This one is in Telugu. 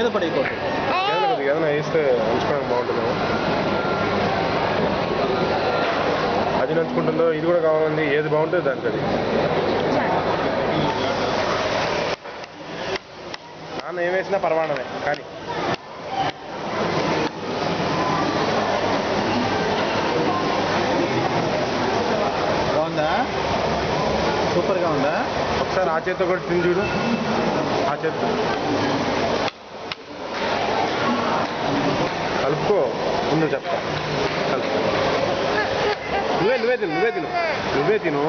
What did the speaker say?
మీద పడిపోతుంది. ఏదైనా వేస్తే నంచుకోవడానికి బాగుంటుందేమో. అది నంచుకుంటుందో ఇది కూడా కావాలండి. ఏది బాగుంటుంది దానికి అది. నాన్న ఏం వేసినా పర్వాణమే కానీ బాగుందా? సూపర్గా ఉందా? ఒకసారి ఆ చేతితో కూడా తిని చూడు. ఆ చేతితో కలుపుకో. ముందు చెప్తా. కలుపుకో. నువ్వే తిను.